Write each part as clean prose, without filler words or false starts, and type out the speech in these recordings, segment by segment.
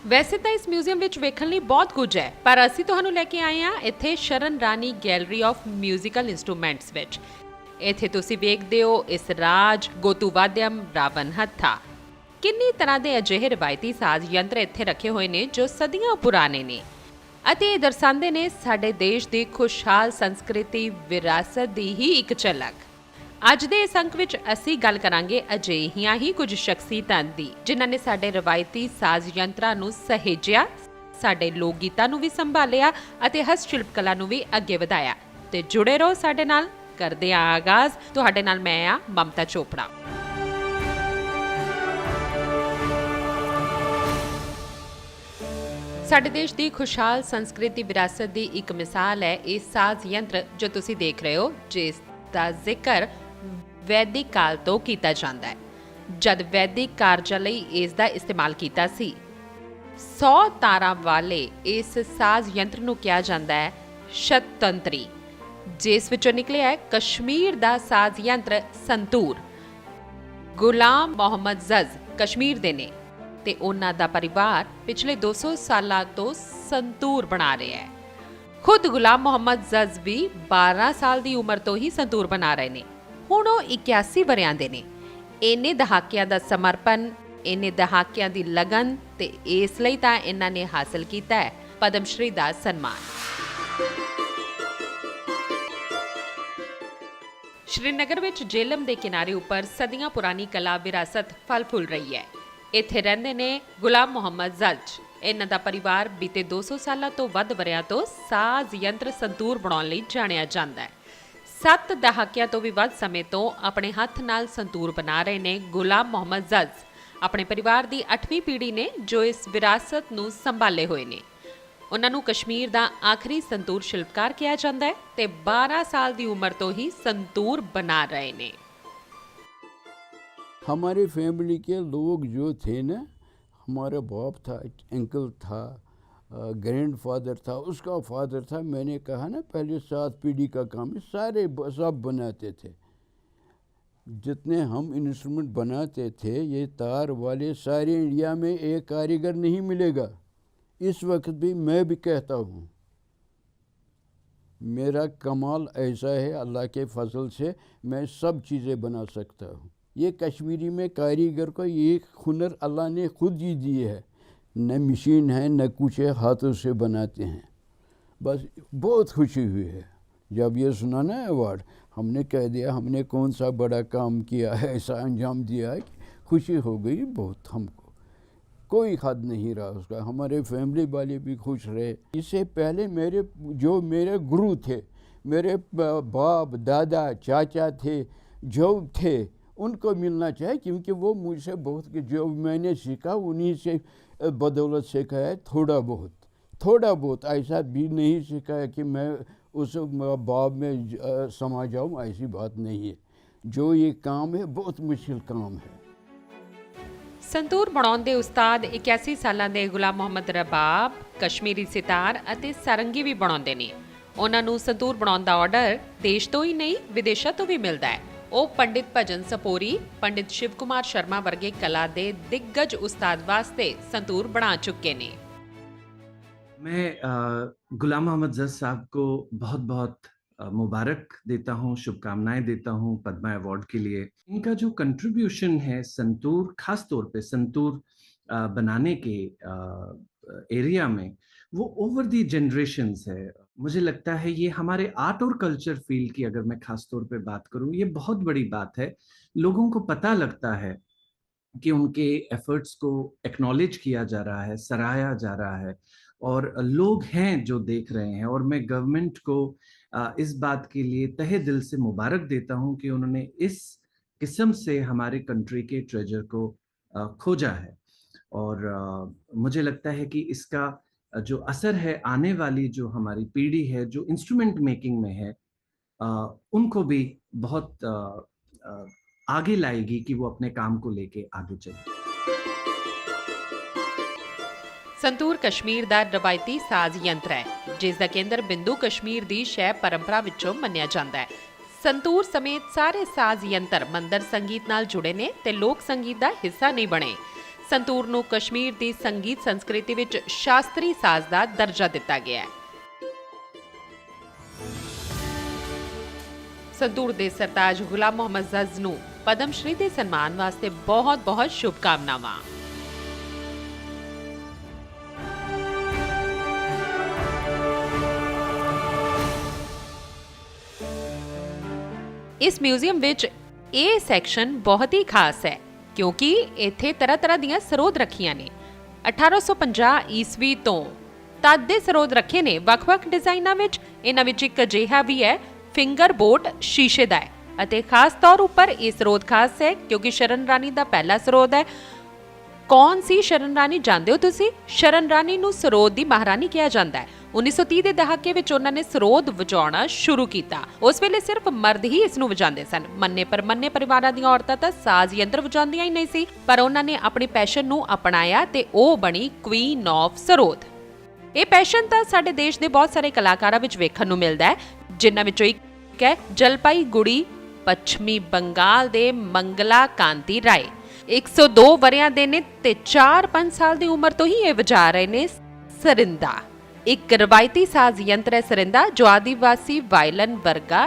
वैसे तो इस म्यूजियम ਵਿੱਚ ਵੇਖਣ ਲਈ ਬਹੁਤ ਕੁਝ ਹੈ, ਪਰ ਅਸੀਂ ਤੁਹਾਨੂੰ ਲੈ ਕੇ ਆਏ ਹਾਂ ਇੱਥੇ ਸ਼ਰਨ ਰਾਣੀ ਗੈਲਰੀ ਆਫ ਮਿਊਜ਼ੀਕਲ ਇਨਸਟਰੂਮੈਂਟਸ ਵਿੱਚ। ਇੱਥੇ ਤੁਸੀਂ ਵੇਖਦੇ ਹੋ ਇਸ ਰਾਜ ਗੋਤੂਵਾਦਿਅਮ ਰਾਵਨ ਹੱਥਾ। ਕਿੰਨੀ ਤਰ੍ਹਾਂ ਦੇ ਅਜਿਹੇ ਰਵਾਇਤੀ ਸਾਜ਼ ਯੰਤਰ ਇੱਥੇ ਰੱਖੇ ਹੋਏ ਨੇ ਜੋ ਸਦੀਆਂ ਪੁਰਾਣੇ ਨੇ ਅਤੇ ਇਹ ਦਰਸਾਉਂਦੇ ਨੇ ਸਾਡੇ ਦੇਸ਼ ਦੀ ਖੁਸ਼ਹਾਲ ਸੰਸਕ੍ਰਿਤੀ ਵਿਰਾਸਤ ਦੀ ਹੀ ਇੱਕ ਝਲਕ। ਅੱਜ ਦੇ ਇਸ ਅੰਕ ਵਿੱਚ ਅਸੀਂ ਗੱਲ ਕਰਾਂਗੇ ਅਜਿਹੀਆਂ ਹੀ ਕੁਝ ਸ਼ਖਸੀਅਤਾਂ ਦੀ ਜਿਨ੍ਹਾਂ ਨੇ ਸਾਡੇ ਰਵਾਇਤੀ ਸਾਜ਼ ਯੰਤਰਾਂ ਨੂੰ ਸਹੇਜਿਆ, ਸਾਡੇ ਲੋਕ ਗੀਤਾਂ ਨੂੰ ਵੀ ਸੰਭਾਲਿਆ ਅਤੇ ਹਸਤ ਸ਼ਿਲਪ ਕਲਾ ਨੂੰ ਵੀ ਅੱਗੇ ਵਧਾਇਆ। ਤੇ ਜੁੜੇ ਰਹੋ ਸਾਡੇ ਨਾਲ। ਕਰਦੇ ਹਾਂ ਆਗਾਜ਼। ਤੁਹਾਡੇ ਨਾਲ ਮੈਂ ਆ ਮਮਤਾ ਚੋਪੜਾ। ਸਾਡੇ ਦੇਸ਼ ਦੀ ਖੁਸ਼ਹਾਲ ਸੰਸਕ੍ਰਿਤੀ ਵਿਰਾਸਤ ਦੀ ਇੱਕ ਮਿਸਾਲ ਹੈ ਇਹ ਸਾਜ਼ ਯੰਤਰ ਜੋ ਤੁਸੀਂ ਦੇਖ ਰਹੇ ਹੋ, ਜਿਸ ਦਾ ਜ਼ਿਕਰ ਵੈਦਿਕ ਕਾਲ ਤੋਂ ਕੀਤਾ ਜਾਂਦਾ ਹੈ। ਜਦ ਵੈਦਿਕ ਕਾਰਜਾਂ ਲਈ ਇਸ ਦਾ ਇਸਤੇਮਾਲ ਕੀਤਾ ਸੀ। 100 ਤਾਰਾਂ ਵਾਲੇ ਇਸ ਸਾਜ਼ ਯੰਤਰ ਨੂੰ ਕਿਹਾ ਜਾਂਦਾ ਹੈ ਸ਼ਤਤੰਤਰੀ, ਜਿਸ ਵਿੱਚੋਂ ਨਿਕਲਿਆ ਹੈ ਕਸ਼ਮੀਰ ਦਾ ਸਾਜ਼ ਯੰਤਰ ਸੰਤੂਰ। ਗੁਲਾਮ ਮੁਹੰਮਦ ਜ਼ਜ਼ ਕਸ਼ਮੀਰ ਦੇ ਨੇ ਤੇ ਉਹਨਾਂ ਦਾ ਪਰਿਵਾਰ ਪਿਛਲੇ 200 ਸਾਲਾਂ ਤੋਂ ਸੰਤੂਰ ਬਣਾ ਰਿਹਾ ਹੈ। ਖੁਦ ਗੁਲਾਮ ਮੁਹੰਮਦ ਜ਼ਜ਼ ਵੀ 12 ਸਾਲ ਦੀ ਉਮਰ ਤੋਂ ਹੀ ਸੰਤੂਰ ਬਣਾ ਰਹੇ ਨੇ। ਹੁਣ ਉਹ 81 ਵਰਿਆਂ ਦੇ ਨੇ। ਇੰਨੇ ਦਹਾਕਿਆਂ ਦਾ ਸਮਰਪਣ, ਇੰਨੇ ਦਹਾਕਿਆਂ ਦੀ ਲਗਨ ਤੇ ਇਸ ਲਈ ਤਾਂ ਇਹਨਾਂ ਨੇ ਹਾਸਲ ਕੀਤਾ ਹੈ ਪਦਮ ਸ਼੍ਰੀ ਦਾ ਸਨਮਾਨ। ਸ਼੍ਰੀਨਗਰ ਵਿੱਚ ਜੇਹਲਮ ਦੇ ਕਿਨਾਰੇ ਉੱਪਰ ਸਦੀਆਂ ਪੁਰਾਣੀ ਕਲਾ ਵਿਰਾਸਤ ਫਲ ਫੁੱਲ ਰਹੀ ਹੈ। ਇੱਥੇ ਰਹਿੰਦੇ ਨੇ ਗੁਲਾਮ ਮੁਹੰਮਦ ਜ਼ਜ਼। ਇਹਨਾਂ ਦਾ ਪਰਿਵਾਰ ਬੀਤੇ 200 ਸਾਲਾਂ ਤੋਂ ਵੱਧ ਵਰਿਆਂ ਤੋਂ ਸਾਜ਼ ਯੰਤਰ ਸੰਤੂਰ ਬਣਾਉਣ ਲਈ ਜਾਣਿਆ ਜਾਂਦਾ ਹੈ। 7 ਦਹਾਕਿਆਂ ਤੋਂ ਵੀ ਵੱਧ ਸਮੇਂ ਤੋਂ ਆਪਣੇ ਹੱਥ ਨਾਲ ਸੰਤੂਰ ਬਣਾ ਰਹੇ ਨੇ ਗੁਲਾਮ ਮੁਹੰਮਦ ਜ਼ਜ਼। ਆਪਣੇ ਪਰਿਵਾਰ ਦੀ 8ਵੀਂ ਪੀੜ੍ਹੀ ਨੇ ਜੋ ਇਸ ਵਿਰਾਸਤ ਨੂੰ ਸੰਭਾਲੇ ਹੋਏ ਨੇ। ਉਹਨਾਂ ਨੂੰ ਕਸ਼ਮੀਰ ਦਾ ਆਖਰੀ ਸੰਤੂਰ ਸ਼ਿਲਪਕਾਰ ਕਿਹਾ ਜਾਂਦਾ ਹੈ ਤੇ 12 ਸਾਲ ਦੀ ਉਮਰ ਤੋਂ ਹੀ ਸੰਤੂਰ ਬਣਾ ਰਹੇ ਨੇ। हमारी फैमिली के लोग जो थे ना, हमारा बाप था, अंकल था, ग्रैंडफादर था, उसका फादर था। मैंने कहा ना पहले 7 पीढ़ी का काम है, सारे सब बनाते थे। जितने हम इंस्ट्रूमेंट बनाते थे ये तार वाले सारे इंडिया में एक कारीगर नहीं मिलेगा। इस वक्त भी मैं भी कहता हूँ मेरा कमाल ऐसा है, अल्लाह के फजल से मैं सब चीज़ें बना सकता हूँ। ये कश्मीरी में कारीगर को ये हुनर अल्लाह ने खुद ही दिए है, न मशीन है न कुछ है, हाथों से बनाते हैं। बस बहुत खुशी हुई है जब ये सुना ना अवार्ड। हमने कह दिया हमने कौन सा बड़ा काम किया है, ऐसा अंजाम दिया है कि खुशी हो गई बहुत। हमको कोई हद नहीं रहा उसका। हमारे फैमिली वाले भी खुश रहे। इससे पहले मेरे गुरु थे, मेरे बाप दादा चाचा थे जो थे, उनको मिलना चाहिए क्योंकि वो मुझसे बहुत जो मैंने सीखा उन्हीं से बदौलत सीखा है। थोड़ा बहुत ऐसा भी नहीं सीखा है कि मैं उस बाब में समा जाऊँ, ऐसी बात नहीं है। जो ये काम है बहुत मुश्किल काम है। ਸੰਤੂਰ ਬਣਾਉਣ ਦੇ ਉਸਤਾਦ 81 ਸਾਲਾਂ ਦੇ ਗੁਲਾਮ ਮੁਹੰਮਦ ਰਬਾਬ ਕਸ਼ਮੀਰੀ ਸਿਤਾਰ ਅਤੇ ਸਾਰੰਗੀ ਵੀ ਬਣਾਉਂਦੇ ਨੇ। ਉਹਨਾਂ ਨੂੰ ਸੰਤੂਰ ਬਣਾਉਣ ਦਾ ਆਰਡਰ ਦੇਸ਼ ਤੋਂ ਹੀ ਨਹੀਂ ਵਿਦੇਸ਼ਾਂ ਤੋਂ ਵੀ ਮਿਲਦਾ ਹੈ। ਉਹ ਪੰਡਿਤ ਭਜਨ ਸਪੋਰੀ, ਪੰਡਿਤ ਸ਼ਿਵ ਕੁਮਾਰ ਸ਼ਰਮਾ ਵਰਗੇ ਕਲਾ ਦੇ ਦਿੱਗਜ ਉਸਤਾਦ ਵਾਸਤੇ ਸੰਤੂਰ ਬਣਾ ਚੁੱਕੇ ਨੇ। मैं गुलाम मोहम्मद जज साहब को बहुत बहुत मुबारक देता हूँ, शुभकामनाएं देता हूँ पद्मा अवार्ड के लिए। इनका जो कंट्रीब्यूशन है संतूर, खास तौर पे संतूर बनाने के एरिया में, वो ओवर दी जनरेशन्स है। मुझे लगता है ये हमारे आर्ट और कल्चर फील्ड की अगर मैं खास तौर पे बात करूँ, ये बहुत बड़ी बात है। लोगों को पता लगता है कि उनके एफर्ट्स को एक्नॉलेज किया जा रहा है, सराहा जा रहा है और लोग हैं जो देख रहे हैं। और मैं गवर्नमेंट को इस बात के लिए तहे दिल से मुबारक देता हूं कि उन्होंने इस किस्म से हमारे कंट्री के ट्रेजर को खोजा है। और मुझे लगता है कि इसका जो असर है आने वाली जो हमारी पीढ़ी है जो इंस्ट्रूमेंट मेकिंग में है, उनको भी बहुत आगे लाएगी कि वो अपने काम को लेके आगे चले। ਸੰਤੂਰ ਕਸ਼ਮੀਰ ਦਾ ਰਵਾਇਤੀ ਸਾਜ਼ ਯੰਤਰ ਹੈ ਜਿਸ ਦਾ ਕੇਂਦਰ ਬਿੰਦੂ ਕਸ਼ਮੀਰ ਦੀ ਸ਼ੈਵ ਪਰੰਪਰਾ ਵਿੱਚੋਂ ਮੰਨਿਆ ਜਾਂਦਾ ਹੈ। ਸੰਤੂਰ ਸਮੇਤ ਸਾਰੇ ਸਾਜ਼ ਯੰਤਰ ਮੰਦਰ ਸੰਗੀਤ ਨਾਲ ਜੁੜੇ ਨੇ ਤੇ ਲੋਕ ਸੰਗੀਤ ਦਾ ਹਿੱਸਾ ਨਹੀਂ ਬਣੇ। ਸੰਤੂਰ ਨੂੰ ਕਸ਼ਮੀਰ ਦੀ ਸੰਗੀਤ ਸੰਸਕ੍ਰਿਤੀ ਵਿੱਚ ਸ਼ਾਸਤਰੀ ਸਾਜ਼ ਦਾ ਦਰਜਾ ਦਿੱਤਾ ਗਿਆ ਹੈ। ਸੰਤੂਰ ਦੇ ਸਰਤਾਜ ਗੁਲਾਮ ਮੁਹੰਮਦ ਜ਼ਜ਼ ਨੂੰ ਪਦਮ ਸ਼੍ਰੀ ਦੇ ਸਨਮਾਨ ਵਾਸਤੇ ਬਹੁਤ-ਬਹੁਤ ਸ਼ੁਭਕਾਮਨਾਵਾਂ। ਇਸ ਮਿਊਜ਼ੀਅਮ ਵਿੱਚ ਇਹ ਸੈਕਸ਼ਨ ਬਹੁਤ ਹੀ ਖਾਸ ਹੈ ਕਿਉਂਕਿ ਇੱਥੇ ਤਰ੍ਹਾਂ ਦੀਆਂ ਸਰੋਦ ਰੱਖੀਆਂ ਨੇ। 1850 ਈਸਵੀ ਤੋਂ ਤਦ ਦੇ ਸਰੋਦ ਰੱਖੇ ਨੇ ਵੱਖ-ਵੱਖ ਡਿਜ਼ਾਈਨਾਂ ਵਿੱਚ। ਇਹਨਾਂ ਵਿੱਚ ਇੱਕ ਅਜਿਹਾ ਵੀ ਹੈ ਫਿੰਗਰ ਬੋਟ ਸ਼ੀਸ਼ੇ ਦਾ ਹੈ ਅਤੇ ਖਾਸ ਤੌਰ ਉੱਪਰ ਇਹ ਸਰੋਦ ਖਾਸ ਹੈ ਕਿਉਂਕਿ ਸ਼ਰਨ ਰਾਣੀ ਦਾ ਪਹਿਲਾ ਸਰੋਦ ਹੈ। ਕੌਣ ਸੀ ਸ਼ਰਨ ਰਾਣੀ ਜਾਣਦੇ ਹੋ ਤੁਸੀਂ? ਸ਼ਰਨ ਰਾਣੀ ਨੂੰ ਸਰੋਦ ਦੀ ਮਹਾਰਾਣੀ ਕਿਹਾ ਜਾਂਦਾ ਹੈ। 1930 ਦੇ ਦਹਾਕੇ ਵਿੱਚ ਉਹਨਾਂ ਨੇ ਸਰੋਦ ਵਜਾਉਣਾ ਸ਼ੁਰੂ ਕੀਤਾ। ਉਸ ਵੇਲੇ ਸਿਰਫ ਮਰਦ ਹੀ ਇਸ ਨੂੰ ਵਜਾਉਂਦੇ ਸਨ। ਮੰਨੇ ਪਰਿਵਾਰਾਂ ਦੀਆਂ ਔਰਤਾਂ ਤਾਂ ਸਾਜ਼ ਯੰਤਰ ਵਜਾਉਂਦੀਆਂ ਹੀ ਨਹੀਂ ਸੀ, ਪਰ ਉਹਨਾਂ ਨੇ ਆਪਣੀ ਪੈਸ਼ਨ ਨੂੰ ਅਪਣਾਇਆ ਤੇ ਉਹ ਬਣੀ ਕੁਈਨ ਆਫ ਸਰੋਦ। ਇਹ ਪੈਸ਼ਨ ਤਾਂ ਸਾਡੇ ਦੇਸ਼ ਦੇ ਬਹੁਤ ਸਾਰੇ ਕਲਾਕਾਰਾਂ ਵਿੱਚ ਵੇਖਣ ਨੂੰ ਮਿਲਦਾ ਹੈ, ਜਿਨ੍ਹਾਂ ਵਿੱਚੋਂ ਇੱਕ ਹੈ ਜਲਪਾਈ ਗੁੜੀ ਪੱਛਮੀ ਬੰਗਾਲ ਦੇ ਮੰਗਲਾ ਕਾਂਤੀ ਰਾਏ। 102 ਵਰਿਆਂ ਦੇ ਨੇ ਤੇ 4-5 ਸਾਲ ਦੀ ਉਮਰ ਤੋਂ ਹੀ ਇਹ ਵਜਾ ਰਹੇ ਨੇ ਸਰਿੰਦਾ। ਇੱਕ ਰਵਾਇਤੀ ਸਾਜ਼ ਯੰਤਰ ਹੈ ਸਰਿੰਦਾ, ਜੋ ਆਦੀਵਾਸੀ ਵਾਇਲਨ ਵਰਗਾ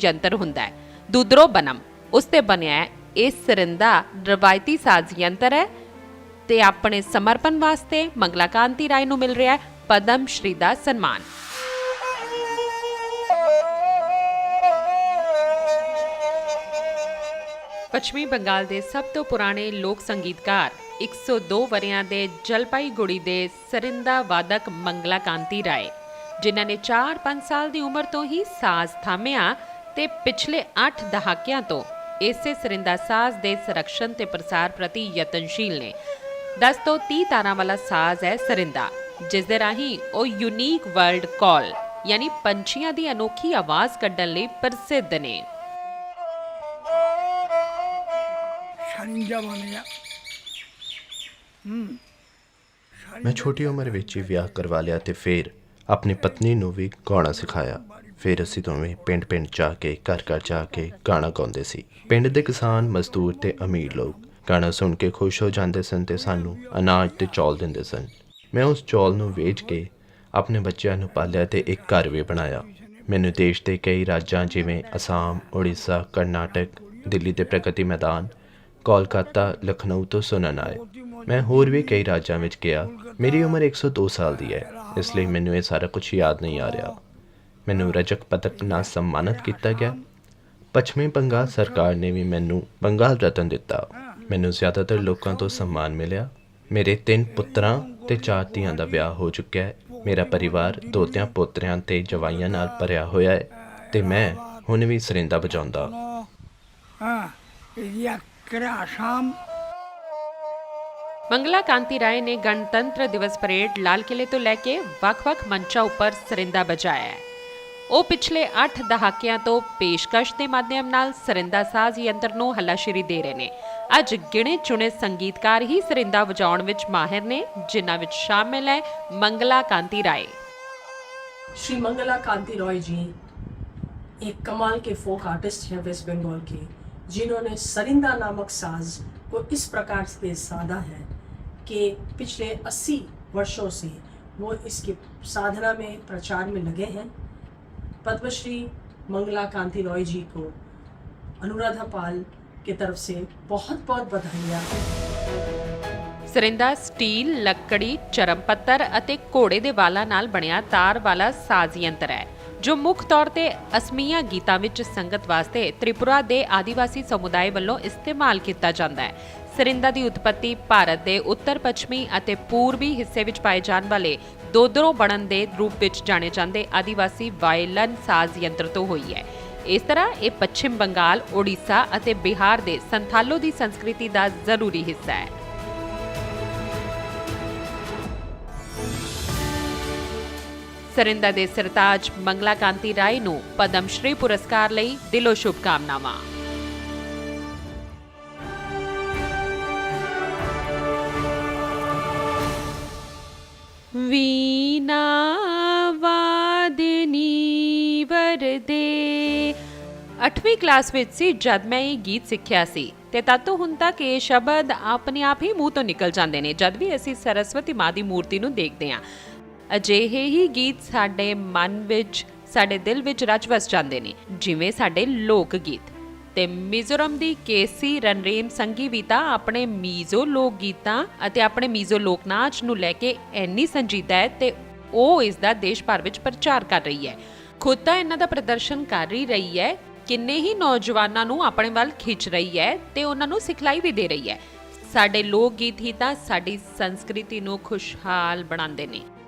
ਯੰਤਰ ਹੁੰਦਾ ਹੈ। ਦੂਦਰੋ ਬਨਮ ਉਸ ਤੇ ਬਣਿਆ ਇਹ ਸਰਿੰਦਾ ਰਵਾਇਤੀ ਸਾਜ਼ ਯੰਤਰ ਹੈ ਤੇ ਆਪਣੇ ਸਮਰਪਣ ਵਾਸਤੇ ਮੰਗਲਾ ਕਾਂਤੀ ਰਾਏ ਨੂੰ ਮਿਲ ਰਿਹਾ ਹੈ ਪਦਮ ਸ਼੍ਰੀ ਦਾ ਸਨਮਾਨ। ਪੱਛਮੀ ਬੰਗਾਲ ਦੇ ਸਭ ਤੋਂ ਪੁਰਾਣੇ ਲੋਕ ਸੰਗੀਤਕਾਰ 102 ਵਰਿਆਂ ਦੇ ਜਲਪਾਈ ਗੁੜੀ ਦੇ ਸਰਿੰਦਾ ਵਾਦਕ ਮੰਗਲਾ ਕਾਂਤੀ ਰਾਏ, ਜਿਨ੍ਹਾਂ ਨੇ 4-5 ਸਾਲ ਦੀ ਉਮਰ ਤੋਂ ਹੀ ਸਾਜ਼ ਥਾਮਿਆ ਤੇ ਪਿਛਲੇ 8 ਦਹਾਕਿਆਂ ਤੋਂ ਇਸੇ ਸਰਿੰਦਾ ਸਾਜ਼ ਦੇ ਸੰਰਖਣ ਤੇ ਪ੍ਰਸਾਰ ਪ੍ਰਤੀ ਯਤਨਸ਼ੀਲ ਨੇ। 10 ਤੋਂ 30 ਤਾਰਾਂ ਵਾਲਾ ਸਾਜ਼ ਹੈ ਸਰਿੰਦਾ, ਜਿਸ ਦੇ ਰਾਹੀਂ ਉਹ ਯੂਨੀਕ ਵਰਲਡ ਕਾਲ ਯਾਨੀ ਪੰਛੀਆਂ ਦੀ ਅਨੋਖੀ ਆਵਾਜ਼ ਕੱਢਣ ਲਈ ਪ੍ਰਸਿੱਧ ਨੇ। ਮੈਂ ਛੋਟੀ ਉਮਰ ਵਿੱਚ ਹੀ ਵਿਆਹ ਕਰਵਾ ਲਿਆ ਤੇ ਫਿਰ ਆਪਣੀ ਪਤਨੀ ਨੂੰ ਵੀ ਗਾਉਣਾ ਸਿਖਾਇਆ। ਫਿਰ ਅਸੀਂ ਦੋਵੇਂ ਪਿੰਡ ਜਾ ਕੇ ਘਰ ਜਾ ਕੇ ਗਾਣਾ ਗਾਉਂਦੇ ਸੀ। ਪਿੰਡ ਦੇ ਕਿਸਾਨ, ਮਜ਼ਦੂਰ ਤੇ ਅਮੀਰ ਲੋਕ ਗਾਣਾ ਸੁਣ ਕੇ ਖੁਸ਼ ਹੋ ਜਾਂਦੇ ਸਨ ਤੇ ਸਾਨੂੰ ਅਨਾਜ ਤੇ ਚੌਲ ਦਿੰਦੇ ਸਨ। ਮੈਂ ਉਸ ਚੌਲ ਨੂੰ ਵੇਚ ਕੇ ਆਪਣੇ ਬੱਚਿਆਂ ਨੂੰ ਪਾਲਿਆ ਤੇ ਇੱਕ ਘਰ ਵੀ ਬਣਾਇਆ। ਮੈਨੂੰ ਦੇਸ਼ ਦੇ ਕਈ ਰਾਜਾਂ ਜਿਵੇਂ ਅਸਾਮ, ਉੜੀਸਾ, ਕਰਨਾਟਕ, ਦਿੱਲੀ ਦੇ ਪ੍ਰਗਤੀ ਮੈਦਾਨ, ਕੋਲਕਾਤਾ, ਲਖਨਊ ਤੋਂ ਸੁਣਨ ਆਏ। ਮੈਂ ਹੋਰ ਵੀ ਕਈ ਰਾਜਾਂ ਵਿੱਚ ਗਿਆ। ਮੇਰੀ ਉਮਰ 102 ਸਾਲ ਦੀ ਹੈ, ਇਸ ਲਈ ਮੈਨੂੰ ਇਹ ਸਾਰਾ ਕੁਝ ਯਾਦ ਨਹੀਂ ਆ ਰਿਹਾ। ਮੈਨੂੰ ਰਜਕ ਪਦਕ ਨਾਲ ਸਨਮਾਨਿਤ ਕੀਤਾ ਗਿਆ। ਪੱਛਮੀ ਬੰਗਾਲ ਸਰਕਾਰ ਨੇ ਵੀ ਮੈਨੂੰ ਬੰਗਾਲ ਰਤਨ ਦਿੱਤਾ। ਮੈਨੂੰ ਜ਼ਿਆਦਾਤਰ ਲੋਕਾਂ ਤੋਂ ਸਨਮਾਨ ਮਿਲਿਆ। ਮੇਰੇ 3 ਪੁੱਤਰਾਂ ਤੇ 4 ਧੀਆਂ ਦਾ ਵਿਆਹ ਹੋ ਚੁੱਕਿਆ ਹੈ। ਮੇਰਾ ਪਰਿਵਾਰ ਦੋਤਿਆਂ, ਪੋਤਰਿਆਂ ਤੇ ਜਵਾਈਆਂ ਨਾਲ ਭਰਿਆ ਹੋਇਆ ਹੈ ਤੇ ਮੈਂ ਹੁਣ ਵੀ ਸਰਿੰਦਾ ਵਜਾਉਂਦਾ। ਮੰਗਲਾ ਕਾਂਤੀ ਰਾਏ ਨੇ ਗਣਤੰਤਰ ਦਿਵਸ ਪਰੇਡ ਲਾਲ ਕਿਲੇ ਤੋਂ ਲੈ ਕੇ ਵੱਖ-ਵੱਖ ਮੰਚਾਂ ਉੱਪਰ ਸਰਿੰਦਾ ਵਜਾਇਆ ਹੈ। ਉਹ ਪਿਛਲੇ 8 ਦਹਾਕਿਆਂ ਤੋਂ ਪੇਸ਼ਕਸ਼ ਦੇ ਮਾਧਿਅਮ ਨਾਲ ਸਰਿੰਦਾ ਸਾਜ਼ ਯੰਤਰ ਨੂੰ ਹੱਲਾਸ਼ੇਰੀ ਦੇ ਰਹੇ ਨੇ। ਅੱਜ ਗਿਣੇ ਚੁਣੇ ਸੰਗੀਤਕਾਰ ਹੀ ਸਰਿੰਦਾ ਵਜਾਉਣ ਵਿੱਚ ਮਾਹਿਰ ਨੇ, ਜਿਨ੍ਹਾਂ ਵਿੱਚ ਸ਼ਾਮਿਲ ਹੈ ਮੰਗਲਾ कांति राय। श्री मंगला कांति रॉय जी एक कमाल के फोक आर्टिस्ट हैं वेस्ट बंगाल के, जिन्होंने सरिंदा नामक साज को इस प्रकार से साधा है कि पिछले 80 वर्षों से वो इसकी साधना में प्रचार में लगे हैं। पद्मश्री मंगला कांति रॉय जी को अनुराधा पाल की तरफ से बहुत बहुत बधाइयाँ। ਸਰਿੰਦਾ ਸਟੀਲ, ਲੱਕੜੀ, ਚਰਮ ਪੱਤਰ ਅਤੇ ਘੋੜੇ ਦੇ ਵਾਲਾਂ ਨਾਲ ਬਣਿਆ ਤਾਰ ਵਾਲਾ ਸਾਜ਼ ਯੰਤਰ ਹੈ, ਜੋ ਮੁੱਖ ਤੌਰ ਤੇ ਅਸਮੀਆ ਗੀਤਾਂ ਵਿੱਚ ਸੰਗਤ ਵਾਸਤੇ ਤ੍ਰਿਪੁਰਾ ਦੇ ਆਦੀਵਾਸੀ ਸਮੁਦਾਇ ਵੱਲੋਂ ਇਸਤੇਮਾਲ ਕੀਤਾ ਜਾਂਦਾ ਹੈ। ਸਰਿੰਦਾ ਦੀ ਉਤਪਤੀ ਭਾਰਤ ਦੇ ਉੱਤਰ ਪੱਛਮੀ ਅਤੇ ਪੂਰਬੀ ਹਿੱਸੇ ਵਿੱਚ ਪਾਏ ਜਾਣ ਵਾਲੇ ਦੋਦਰੋ ਬਣਨ ਦੇ ਰੂਪ ਵਿੱਚ ਜਾਣੇ ਜਾਂਦੇ ਆਦੀਵਾਸੀ ਵਾਇਲਨ ਸਾਜ਼ ਯੰਤਰ ਤੋਂ ਹੋਈ ਹੈ। ਇਸ ਤਰ੍ਹਾਂ ਇਹ ਪੱਛਮ ਬੰਗਾਲ, ਓਡੀਸ਼ਾ ਅਤੇ ਬਿਹਾਰ ਦੇ ਸੰਥਾਲੋ ਦੀ ਸੰਸਕ੍ਰਿਤੀ ਦਾ ਜ਼ਰੂਰੀ ਹਿੱਸਾ ਹੈ। ਸਰਿੰਦਾ ਦੇ ਸਰਤਾਜ ਮੰਗਲਾ ਕਾਂਤੀ ਰਾਏ ਨੂੰ ਪਦਮ ਸ਼੍ਰੀ ਪੁਰਸਕਾਰ ਲਈ ਦਿਲੋਂ ਸ਼ੁਭਕਾਮਨਾਵਾਂ। ਵੀਨਾ ਵਾਦਨੀ ਵਰਦੇ 8ਵੀਂ ਕਲਾਸ ਵਿੱਚ ਸੀ ਜਦ ਮੈਂ ਇਹ ਗੀਤ ਸਿੱਖਿਆ ਸੀ। ਤੇ ਤਦ ਹੁਣ ਤੱਕ ਇਹ ਸ਼ਬਦ ਆਪਣੇ ਆਪ ਹੀ ਮੂੰਹ ਤੋਂ ਨਿਕਲ ਜਾਂਦੇ ਨੇ ਜਦ ਵੀ ਅਸੀਂ ਸਰਸਵਤੀ ਮਾਂ ਦੀ ਮੂਰਤੀ ਨੂੰ ਦੇਖਦੇ ਹਾਂ। ਅਜਿਹੇ ਹੀ ਗੀਤ ਸਾਡੇ ਮਨ ਵਿੱਚ, ਸਾਡੇ ਦਿਲ ਵਿੱਚ ਰਚ ਵਸ ਜਾਂਦੇ ਨੇ, ਜਿਵੇਂ ਸਾਡੇ ਲੋਕ ਗੀਤ। ਤੇ ਮਿਜ਼ੋਰਮ ਦੀ ਕੇਸੀ ਰਨਰੇਮ ਸੰਗੀ ਵੀ ਤਾਂ ਆਪਣੇ ਮੀਜ਼ੋ ਲੋਕ ਗੀਤਾਂ ਅਤੇ ਆਪਣੇ ਮੀਜ਼ੋ ਲੋਕ ਨਾਚ ਨੂੰ ਲੈ ਕੇ ਇੰਨੀ ਸੰਜੀਦਾ ਹੈ ਤੇ ਉਹ ਇਸ ਦਾ ਦੇਸ਼ ਭਰ ਵਿੱਚ ਪ੍ਰਚਾਰ ਕਰ ਰਹੀ ਹੈ। ਖੁਦ ਤਾਂ ਇਹਨਾਂ ਦਾ ਪ੍ਰਦਰਸ਼ਨ ਕਰ ਹੀ ਰਹੀ ਹੈ, ਕਿੰਨੇ ਹੀ ਨੌਜਵਾਨਾਂ ਨੂੰ ਆਪਣੇ ਵੱਲ ਖਿੱਚ ਰਹੀ ਹੈ ਤੇ ਉਹਨਾਂ ਨੂੰ ਸਿਖਲਾਈ ਵੀ ਦੇ ਰਹੀ ਹੈ। ਸਾਡੇ ਲੋਕ ਗੀਤ ਹੀ ਤਾਂ ਸਾਡੀ ਸੰਸਕ੍ਰਿਤੀ ਨੂੰ ਖੁਸ਼ਹਾਲ ਬਣਾਉਂਦੇ ਨੇ।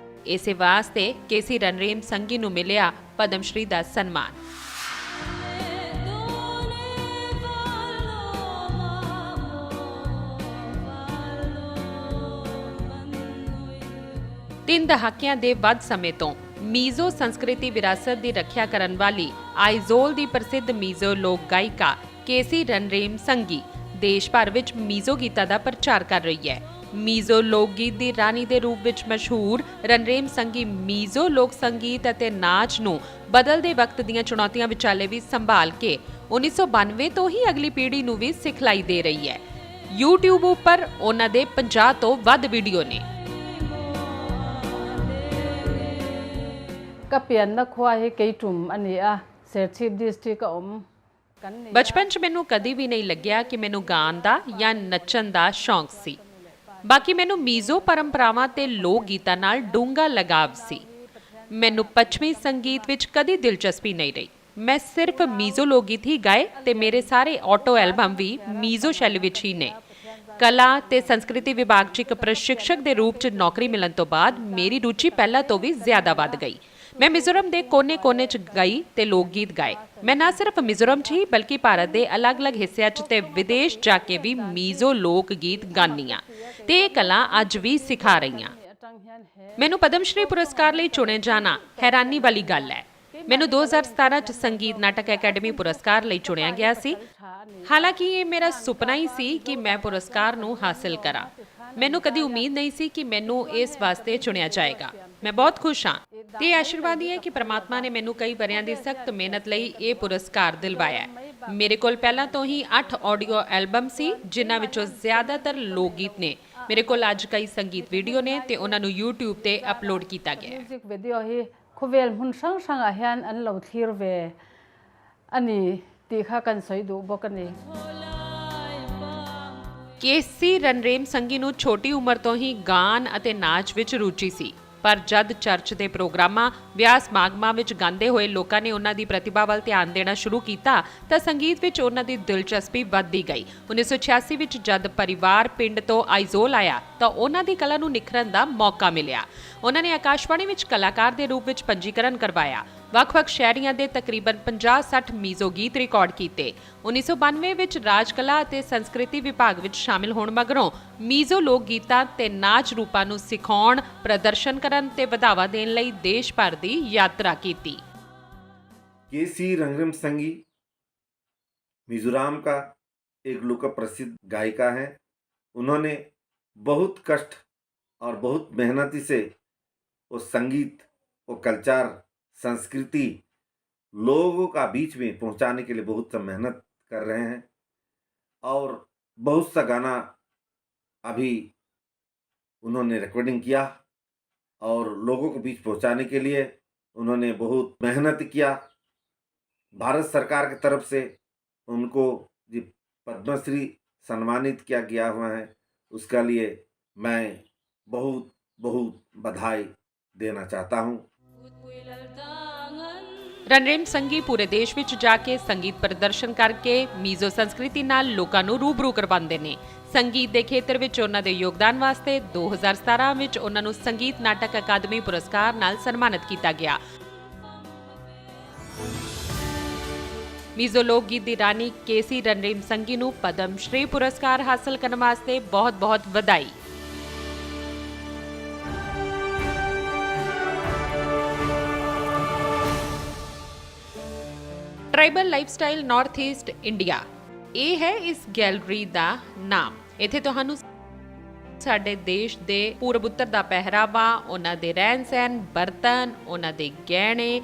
ਇਸੇ ਵਾਸਤੇ ਕੇਸੀ ਰਨਰੇਮ ਸੰਗੀ ਨੂੰ ਮਿਲਿਆ ਪਦਮ ਸ਼੍ਰੀ ਦਾ ਸਨਮਾਨ। ਤਿੰਨ ਦਹਾਕਿਆਂ ਦੇ ਵੱਧ ਸਮੇਂ ਤੋਂ ਮੀਜ਼ੋ ਸੰਸਕ੍ਰਿਤੀ ਵਿਰਾਸਤ ਦੀ ਰੱਖਿਆ ਕਰਨ ਵਾਲੀ ਆਈਜ਼ੋਲ ਦੀ ਪ੍ਰਸਿੱਧ ਮੀਜ਼ੋ ਲੋਕ ਗਾਇਕਾ ਕੇਸੀ ਰਨਰੇਮ ਸੰਗੀ ਦੇਸ਼ ਭਰ ਵਿੱਚ ਮੀਜ਼ੋ ਗੀਤਾਂ ਦਾ ਪ੍ਰਚਾਰ ਕਰ ਰਹੀ ਹੈ। ਮੀਜ਼ੋ ਲੋਕ ਗੀਤ ਦੀ ਰਾਣੀ ਦੇ ਰੂਪ ਵਿੱਚ ਮਸ਼ਹੂਰ ਰਨਰੇਮ ਸੰਗੀ ਮੀਜ਼ੋ ਲੋਕ ਸੰਗੀਤ ਅਤੇ ਨਾਚ ਨੂੰ ਬਦਲਦੇ ਵਕਤ ਦੀਆਂ ਚੁਣੌਤੀਆਂ ਵਿਚਾਲੇ ਵੀ ਸੰਭਾਲ ਕੇ 1992 ਤੋਂ ਹੀ ਅਗਲੀ ਪੀੜ੍ਹੀ ਨੂੰ ਵੀ ਸਿਖਲਾਈ ਦੇ ਰਹੀ ਹੈ। YouTube ਉੱਪਰ ਉਹਨਾਂ ਦੇ 50 ਤੋਂ ਵੱਧ ਵੀਡੀਓ ਨੇ। ਬਚਪਨ 'ਚ ਮੈਨੂੰ ਕਦੀ ਵੀ ਨਹੀਂ ਲੱਗਿਆ ਕਿ ਮੈਨੂੰ ਗਾਣ ਦਾ ਜਾਂ ਨੱਚਣ ਦਾ ਸ਼ੌਂਕ ਸੀ। ਬਾਕੀ ਮੈਨੂੰ ਮੀਜ਼ੋ ਪਰੰਪਰਾਵਾਂ ਤੇ ਲੋਕ ਗੀਤਾਂ ਨਾਲ ਡੂੰਘਾ ਲਗਾਵ ਸੀ। ਮੈਨੂੰ ਪੱਛਮੀ ਸੰਗੀਤ ਵਿੱਚ ਕਦੀ ਦਿਲਚਸਪੀ ਨਹੀਂ ਰਹੀ। ਮੈਂ ਸਿਰਫ ਮੀਜ਼ੋ ਲੋਕ ਗੀਤ ਹੀ ਗਾਏ ਤੇ ਮੇਰੇ ਸਾਰੇ ਆਟੋ ਐਲਬਮ ਵੀ ਮੀਜ਼ੋ ਸ਼ੈਲੀ ਵਿੱਚ ਹੀ ਨੇ। ਕਲਾ ਤੇ ਸੰਸਕ੍ਰਿਤੀ ਵਿਭਾਗ 'ਚ ਇੱਕ ਪ੍ਰਸ਼ਿਕਸ਼ਕ ਦੇ ਰੂਪ 'ਚ ਨੌਕਰੀ ਮਿਲਣ ਤੋਂ ਬਾਅਦ ਮੇਰੀ ਰੁਚੀ ਪਹਿਲਾਂ ਤੋਂ ਵੀ ਜ਼ਿਆਦਾ ਵੱਧ ਗਈ। ਮੈਂ ਮਿਜ਼ੋਰਮ ਦੇ ਕੋਨੇ-ਕੋਨੇ 'ਚ ਗਈ ਤੇ ਲੋਕ ਗੀਤ ਗਾਏ। ਮੈਂ ਨਾ ਸਿਰਫ ਮਿਜ਼ੋਰਮ 'ਚ ਹੀ ਬਲਕਿ ਭਾਰਤ ਦੇ ਅਲੱਗ-ਅਲੱਗ ਹਿੱਸਿਆਂ 'ਚ ਤੇ ਵਿਦੇਸ਼ ਜਾ ਕੇ ਵੀ ਮੀਜ਼ੋ ਲੋਕ ਗੀਤ ਗਾਉਂਦੀ ਹਾਂ ਤੇ ਇਹ ਕਲਾ ਅੱਜ ਵੀ ਸਿਖਾ ਰਹੀ ਹਾਂ। ਮੈਨੂੰ ਪਦਮ ਸ਼੍ਰੀ ਪੁਰਸਕਾਰ ਲਈ ਚੁਣੇ ਜਾਣਾ ਹੈਰਾਨੀ ਵਾਲੀ ਗੱਲ ਹੈ। ਮੈਨੂੰ 2017 'ਚ ਸੰਗੀਤ ਨਾਟਕ ਅਕੈਡਮੀ ਪੁਰਸਕਾਰ ਲਈ ਚੁਣਿਆ ਗਿਆ ਸੀ। ਹਾਲਾਂਕਿ ਇਹ ਮੇਰਾ ਸੁਪਨਾ ਹੀ ਸੀ ਕਿ ਮੈਂ ਪੁਰਸਕਾਰ ਨੂੰ ਹਾਸਿਲ ਕਰਾਂ। ਮੈਨੂੰ ਕਦੀ ਉਮੀਦ ਨਹੀਂ ਸੀ ਕਿ ਮੈਨੂੰ ਇਸ ਵਾਸਤੇ ਚੁਣਿਆ ਜਾਏਗਾ। ਮੈਂ ਬਹੁਤ ਖੁਸ਼ ਹਾਂ ਤੇ ਆਸ਼ੀਰਵਾਦ ਹੈ ਕਿ ਪ੍ਰਮਾਤਮਾ ਨੇ ਮੈਨੂੰ ਕਈ ਵਰਿਆਂ ਦੀ ਸਖਤ ਮਿਹਨਤ ਲਈ ਇਹ ਪੁਰਸਕਾਰ ਦਿਲਵਾਇਆ ਹੈ। ਮੇਰੇ ਕੋਲ ਪਹਿਲਾਂ ਤੋਂ ਹੀ 8 ਆਡੀਓ ਐਲਬਮ ਸੀ ਜਿਨ੍ਹਾਂ ਵਿੱਚੋਂ ਜ਼ਿਆਦਾਤਰ ਲੋਕ ਗੀਤ ਨੇ। ਮੇਰੇ ਕੋਲ ਅੱਜ ਕਈ ਸੰਗੀਤ ਵੀਡੀਓ ਨੇ ਤੇ ਉਹਨਾਂ ਨੂੰ YouTube ਤੇ ਅਪਲੋਡ ਕੀਤਾ ਗਿਆ ਹੈ। Khuvel hun sang sang a hian an lo thlir ve ani ti kha kan soi du bokani। ਕੇਸੀ ਰਨਰੇਮ ਸੰਗੀ ਨੂੰ ਛੋਟੀ ਉਮਰ ਤੋਂ ਹੀ ਗਾਣ ਅਤੇ ਨਾਚ ਵਿੱਚ ਰੁਚੀ ਸੀ, ਪਰ ਜਦ ਚਰਚ ਦੇ ਪ੍ਰੋਗਰਾਮਾਂ, ਵਿਆਹ ਸਮਾਗਮਾਂ ਵਿੱਚ ਗਾਉਂਦੇ ਹੋਏ ਲੋਕਾਂ ਨੇ ਉਹਨਾਂ ਦੀ ਪ੍ਰਤਿਭਾ ਵੱਲ ਧਿਆਨ ਦੇਣਾ ਸ਼ੁਰੂ ਕੀਤਾ ਤਾਂ ਸੰਗੀਤ ਵਿੱਚ ਉਹਨਾਂ ਦੀ ਦਿਲਚਸਪੀ ਵੱਧਦੀ ਗਈ। 1986 ਵਿੱਚ ਜਦ ਪਰਿਵਾਰ ਪਿੰਡ ਤੋਂ ਆਈਜ਼ੋਲ ਆਇਆ ਤਾਂ ਉਹਨਾਂ ਦੀ ਕਲਾ ਨੂੰ ਨਿਖਰਨ ਦਾ ਮੌਕਾ ਮਿਲਿਆ। ਉਹਨਾਂ ਨੇ ਆਕਾਸ਼ਵਾਣੀ ਵਿੱਚ ਕਲਾਕਾਰ ਦੇ ਰੂਪ ਵਿੱਚ ਪੰਜੀਕਰਨ ਕਰਵਾਇਆ। ਵੱਖ-ਵੱਖ ਸ਼ਹਿਰੀਆਂ ਦੇ ਤਕਰੀਬਨ 50-60 ਮੀਜ਼ੋ ਗੀਤ ਰਿਕਾਰਡ ਕੀਤੇ। 1992 ਵਿੱਚ ਰਾਜ ਕਲਾ ਅਤੇ ਸੰਸਕ੍ਰਿਤੀ ਵਿਭਾਗ ਵਿੱਚ ਸ਼ਾਮਿਲ ਹੋਣ ਮਗਰੋਂ ਮੀਜ਼ੋ ਲੋਕ ਗੀਤਾਂ ਤੇ ਨਾਚ ਰੂਪਾਂ ਨੂੰ ਸਿਖਾਉਣ, ਪ੍ਰਦਰਸ਼ਨ ਕਰਨ ਤੇ ਵਧਾਵਾ ਦੇਣ ਲਈ ਦੇਸ਼ ਭਰ ਦੀ ਯਾਤਰਾ ਕੀਤੀ। केसी रंगरम संगी मिजोरम का एक लोक प्रसिद्ध गायिका है। उन्होंने बहुत कष्ट और बहुत मेहनती से वो संगीत, वो कल्चर, संस्कृति लोगों का बीच में पहुंचाने के लिए बहुत सा मेहनत कर रहे हैं और बहुत सा गाना अभी उन्होंने रिकॉर्डिंग किया और लोगों के बीच पहुंचाने के लिए उन्होंने बहुत मेहनत किया। भारत सरकार की तरफ से उनको जी पद्मश्री सम्मानित किया गया हुआ है, उसका लिए मैं बहुत बहुत बधाई देना चाहता हूँ। ਰਨਰੇਮ ਸੰਗੀ ਪੂਰੇ ਦੇਸ਼ ਵਿੱਚ ਜਾ ਕੇ ਸੰਗੀਤ ਪ੍ਰਦਰਸ਼ਨ ਕਰਕੇ ਮੀਜ਼ੋ ਸੰਸਕ੍ਰਿਤੀ ਨਾਲ ਲੋਕਾਂ ਨੂੰ ਰੂਬਰੂ ਕਰਵਾਉਂਦੇ ਨੇ। ਸੰਗੀਤ ਦੇ ਖੇਤਰ ਵਿੱਚ ਉਹਨਾਂ ਦੇ ਯੋਗਦਾਨ ਵਾਸਤੇ 2017 ਵਿੱਚ ਉਹਨਾਂ ਨੂੰ ਸੰਗੀਤ ਨਾਟਕ ਅਕਾਦਮੀ ਪੁਰਸਕਾਰ ਨਾਲ ਸਨਮਾਨਿਤ ਕੀਤਾ ਗਿਆ। ਮੀਜ਼ੋ ਲੋਕ ਗੀਤ ਦੀ ਰਾਣੀ ਕੇਸੀ ਰਨਰੇਮ ਸੰਗੀ ਨੂੰ ਪਦਮ ਸ਼੍ਰੀ ਪੁਰਸਕਾਰ ਹਾਸਲ ਕਰਨ ਵਾਸਤੇ ਬਹੁਤ-ਬਹੁਤ ਵਧਾਈ। Tribal lifestyle north East India, ਇਹ ਹੈ ਇਸ ਗੈਲਰੀ ਦਾ ਨਾਮ। ਇੱਥੇ ਤੁਹਾਨੂੰ ਸਾਡੇ ਦੇਸ਼ ਦੇ ਪੂਰਬ ਉੱਤਰ ਦਾ ਪਹਿਰਾਵਾ, ਉਹਨਾਂ ਦੇ ਰਹਿਣ ਸਹਿਣ, ਬਰਤਨ, ਉਹਨਾਂ ਦੇ ਗਹਿਣੇ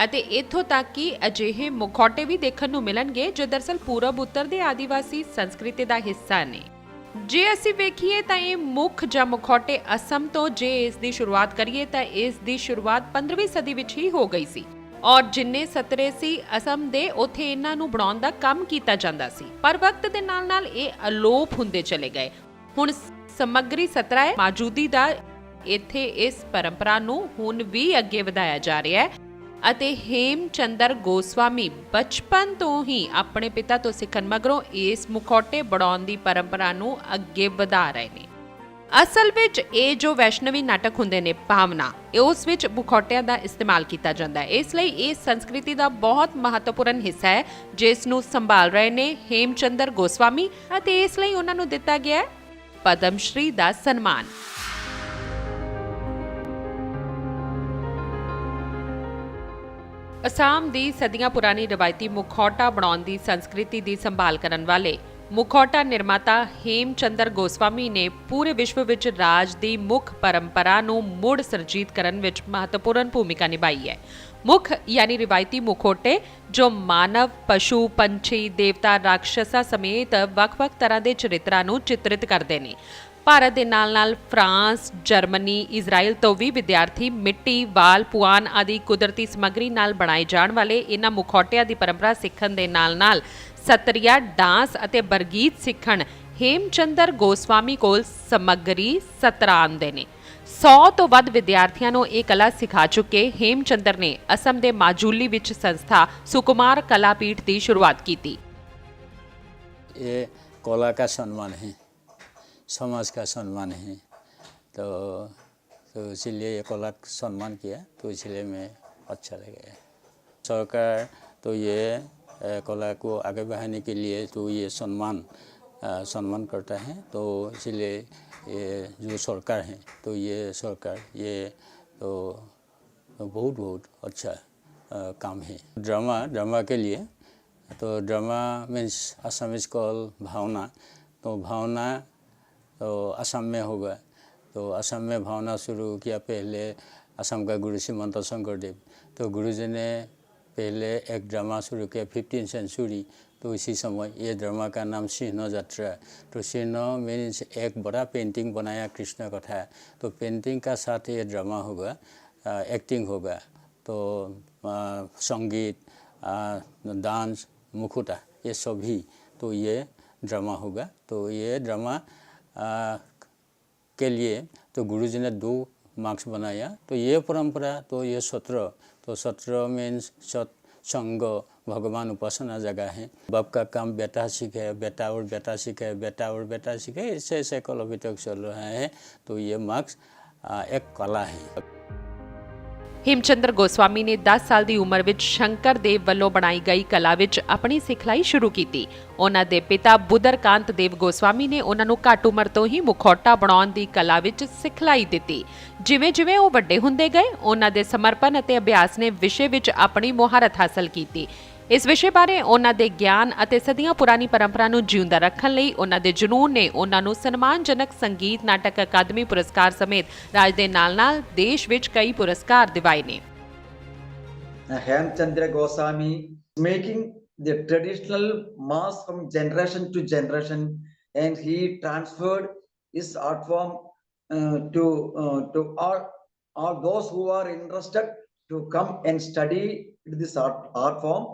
ਅਤੇ ਇੱਥੋਂ ਤੱਕ ਕਿ ਅਜਿਹੇ ਮੁਖੌਟੇ ਵੀ ਦੇਖਣ ਨੂੰ ਮਿਲਣਗੇ ਜੋ ਦਰਅਸਲ ਪੂਰਬ ਉੱਤਰ ਦੇ ਆਦੀਵਾਸੀ ਸੰਸਕ੍ਰਿਤੀ ਦਾ ਹਿੱਸਾ ਨੇ। ਜੇ ਅਸੀਂ ਵੇਖੀਏ ਤਾਂ ਇਹ ਮੁੱਖ ਜਾਂ ਮੁਖੌਟੇ ਅਸਮ ਤੋਂ ਜੇ ਇਸ ਦੀ ਸ਼ੁਰੂਆਤ ਕਰੀਏ ਤਾਂ ਇਸ ਦੀ ਸ਼ੁਰੂਆਤ 15ਵੀਂ ਸਦੀ ਵਿੱਚ ਹੀ ਹੋ ਗਈ ਸੀ ਔਰ ਜਿੰਨੇ ਸਤਰੇ ਸੀ ਅਸਮ ਦੇ ਉੱਥੇ ਇਹਨਾਂ ਨੂੰ ਬਣਾਉਣ ਦਾ ਕੰਮ ਕੀਤਾ ਜਾਂਦਾ ਸੀ, ਪਰ ਵਕਤ ਦੇ ਨਾਲ-ਨਾਲ ਇਹ ਅਲੋਪ ਹੁੰਦੇ ਚਲੇ ਗਏ। ਹੁਣ ਸਮੱਗਰੀ ਸਤਰਾ ਹੈ ਮੌਜੂਦੀ ਦਾ ਇੱਥੇ ਇਸ ਪਰੰਪਰਾ ਨੂੰ ਹੁਣ ਵੀ ਅੱਗੇ ਵਧਾਇਆ ਜਾ ਰਿਹਾ ਹੈ ਅਤੇ ਹੇਮਚੰਦਰ ਗੋਸਵਾਮੀ ਬਚਪਨ ਤੋਂ ਹੀ ਆਪਣੇ ਪਿਤਾ ਤੋਂ ਸਿੱਖਣ ਮਗਰੋਂ ਇਸ ਮੁਖੌਟੇ ਬਣਾਉਣ ਦੀ ਪਰੰਪਰਾ ਨੂੰ ਅੱਗੇ ਵਧਾ ਰਹੇ ਨੇ। ਅਸਲ ਵਿੱਚ ਇਹ ਜੋ ਵੈਸ਼ਨਵੀ ਨਾਟਕ ਹੁੰਦੇ ਨੇ ਭਾਵਨਾ, ਉਸ ਵਿੱਚ ਮੁਖੌਟਿਆਂ ਦਾ ਇਸਤੇਮਾਲ ਕੀਤਾ ਜਾਂਦਾ ਹੈ। ਇਸ ਲਈ ਇਹ ਸੰਸਕ੍ਰਿਤੀ ਦਾ ਬਹੁਤ ਮਹੱਤਵਪੂਰਨ ਹਿੱਸਾ ਹੈ ਜਿਸ ਨੂੰ ਸੰਭਾਲ ਰਹੇ ਨੇ ਹੇਮਚੰਦਰ ਗੋਸਵਾਮੀ ਅਤੇ ਇਸ ਲਈ ਉਹਨਾਂ ਨੂੰ ਦਿੱਤਾ ਗਿਆ ਹੈ ਪਦਮ ਸ਼੍ਰੀ ਦਾ ਸਨਮਾਨ। ਅਸਾਮ ਦੀ ਸਦੀਆਂ ਪੁਰਾਣੀ ਰਵਾਇਤੀ ਮੁਖੌਟਾ ਬਣਾਉਣ ਦੀ ਸੰਸਕ੍ਰਿਤੀ ਦੀ ਸੰਭਾਲ ਕਰਨ ਵਾਲੇ ਮੁਖੌਟਾ ਨਿਰਮਾਤਾ ਹੇਮਚੰਦਰ ਗੋਸਵਾਮੀ ਨੇ ਪੂਰੇ ਵਿਸ਼ਵ ਵਿੱਚ ਰਾਜ ਦੀ ਮੁੱਖ ਪਰੰਪਰਾ ਨੂੰ ਮੁੜ ਸਰਜੀਤ ਕਰਨ ਵਿੱਚ ਮਹੱਤਵਪੂਰਨ ਭੂਮਿਕਾ ਨਿਭਾਈ ਹੈ। ਮੁੱਖ ਯਾਨੀ ਰਿਵਾਇਤੀ ਮੁਖੌਟੇ ਜੋ ਮਾਨਵ, ਪਸ਼ੂ, ਪੰਛੀ, ਦੇਵਤਾ, ਰਾਖਸ਼ਾਂ ਸਮੇਤ ਵੱਖ-ਵੱਖ ਤਰ੍ਹਾਂ ਦੇ ਚਰਿੱਤਰਾਂ ਨੂੰ ਚਿਤਰਿਤ ਕਰਦੇ ਨੇ। ਭਾਰਤ ਦੇ ਨਾਲ-ਨਾਲ ਫਰਾਂਸ, ਜਰਮਨੀ, ਇਜ਼ਰਾਈਲ ਤੋਂ ਵੀ ਵਿਦਿਆਰਥੀ ਮਿੱਟੀ, ਵਾਲ, ਪੁਆਨ ਆਦਿ ਕੁਦਰਤੀ ਸਮੱਗਰੀ ਨਾਲ ਬਣਾਏ ਜਾਣ ਵਾਲੇ ਇਹਨਾਂ ਮੁਖੌਟਿਆਂ ਦੀ ਪਰੰਪਰਾ ਸਿੱਖਣ ਦੇ ਨਾਲ-ਨਾਲ ਸਤਰੀਆ, ਡਾਂਸ ਅਤੇ ਬਰਗੀਤ ਸਿੱਖਣ ਹੇਮਚੰਦਰ ਗੋਸਵਾਮੀ ਕੋਲ ਸਮੱਗਰੀ ਸਤਰਾ ਆਉਂਦੇ ਨੇ। 100 ਤੋਂ ਵੱਧ ਵਿਦਿਆਰਥੀਆਂ ਨੂੰ ਇਹ ਕਲਾ ਸਿਖਾ ਚੁੱਕੇ ਹੇਮਚੰਦਰ ਨੇ ਅਸਮ ਦੇ ਮਾਜੂਲੀ ਵਿੱਚ ਸੰਸਥਾ ਸੁਕੁਮਾਰ ਕਲਾਪੀਠ ਦੀ ਸ਼ੁਰੂਆਤ ਕੀਤੀ। ਇਹ कला का सम्मान है, समाज का सम्मान है, तो इसलिए ये कला का सम्मान किया, तो इसलिए मैं अच्छा लगा। सरकार तो ये कला को आगे बढ़ाने के लिए तो ये सम्मान करता है, तो इसलिए ये जो सरकार है तो ये सरकार ये तो बहुत अच्छा काम है। ड्रामा के लिए तो ड्रामा मीन्स असमीज कॉल भावना, तो भावना तो असम में होगा, तो असम में भावना शुरू किया पहले असम का गुरु श्रीमंत शंकरदेव, तो गुरुजी ने पहले एक ड्रामा शुरू किया 15th सेंचुरी, तो इसी समय ये ड्रामा का नाम सिंह यात्रा, तो सिंह मीन्स एक बड़ा पेंटिंग बनाया कृष्ण कथा, तो पेंटिंग का साथ ये ड्रामा होगा, एक्टिंग होगा, तो संगीत, डांस, मुखौटा ये सभी तो ये ड्रामा होगा। तो ये ड्रामा के लिए तो गुरुजी ने 2 मार्क्स बनाया, तो ये परंपरा तो ये 17, तो 17 मीन्स सत्संग भगवान उपासना जगह है। बाप का काम बेटा सीखे, बेटा और बेटा सीखे, बेटा और बेटा सीखे, ऐसे कल अभी तक चल रहा है, तो ये मार्क्स एक कला है। ਹੇਮਚੰਦਰ ਗੋਸਵਾਮੀ ਨੇ 10 ਸਾਲ ਦੀ ਉਮਰ ਵਿੱਚ ਸ਼ੰਕਰ ਦੇਵ ਵੱਲੋਂ ਬਣਾਈ ਗਈ ਕਲਾ ਵਿੱਚ ਆਪਣੀ ਸਿਖਲਾਈ ਸ਼ੁਰੂ ਕੀਤੀ। ਉਹਨਾਂ ਦੇ ਪਿਤਾ ਬੁੱਧਰਕਾਂਤ ਦੇਵ ਗੋਸਵਾਮੀ ਨੇ ਉਹਨਾਂ ਨੂੰ ਘੱਟ ਉਮਰ ਤੋਂ ਹੀ ਮੁਖੌਟਾ ਬਣਾਉਣ ਦੀ ਕਲਾ ਵਿੱਚ ਸਿਖਲਾਈ ਦਿੱਤੀ। ਜਿਵੇਂ-ਜਿਵੇਂ ਉਹ ਵੱਡੇ ਹੁੰਦੇ ਗਏ, ਉਹਨਾਂ ਦੇ ਸਮਰਪਣ ਅਤੇ ਅਭਿਆਸ ਨੇ ਵਿਸ਼ੇ ਵਿੱਚ ਆਪਣੀ ਮੁਹਾਰਤ ਹਾਸਲ ਕੀਤੀ। ਇਸ ਵਿਸ਼ੇ ਬਾਰੇ ਉਹਨਾਂ ਦੇ ਗਿਆਨ ਅਤੇ ਸਦੀਆਂ ਪੁਰਾਣੀ ਪਰੰਪਰਾ ਨੂੰ ਜਿਉਂਦਾ ਰੱਖਣ ਲਈ ਉਹਨਾਂ ਦੇ ਜਨੂੰਨ ਨੇ ਉਹਨਾਂ ਨੂੰ ਸਨਮਾਨਜਨਕ ਸੰਗੀਤ ਨਾਟਕ ਅਕਾਦਮੀ ਪੁਰਸਕਾਰ ਸਮੇਤ ਰਾਜ ਦੇ ਨਾਲ-ਨਾਲ ਦੇਸ਼ ਵਿੱਚ ਕਈ ਪੁਰਸਕਾਰ ਦਿਵਾਏ ਨੇ। Hemchandra Goswami making the traditional mass from generation to generation, and he transferred his art form to all those who are interested to come and study this art form.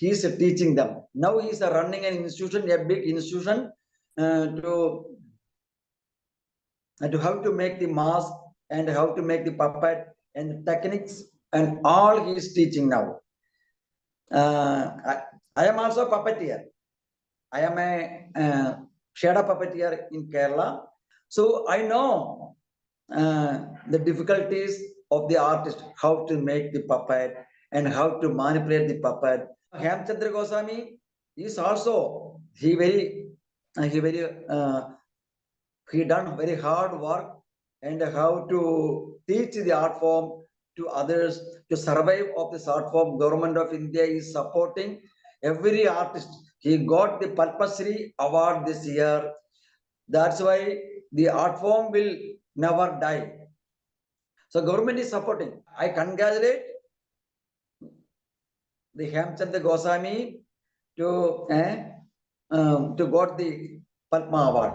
He is teaching them. Now he is running an institution, a big institution, to how to make the mask and how to make the puppet and the techniques and all he is teaching now. I am also a puppeteer. I am a shadow puppeteer in Kerala, so I know the difficulties of the artist, how to make the puppet and how to manipulate the puppet. Hemchandra Goswami is also he done very hard work and how to teach the art form to others to survive of this art form. Government of India is supporting every artist. He got the Padma Shri award this year. That's why the art form will never die. So government is supporting. I congratulate the Hemchandra Goswami to got the Padma Award.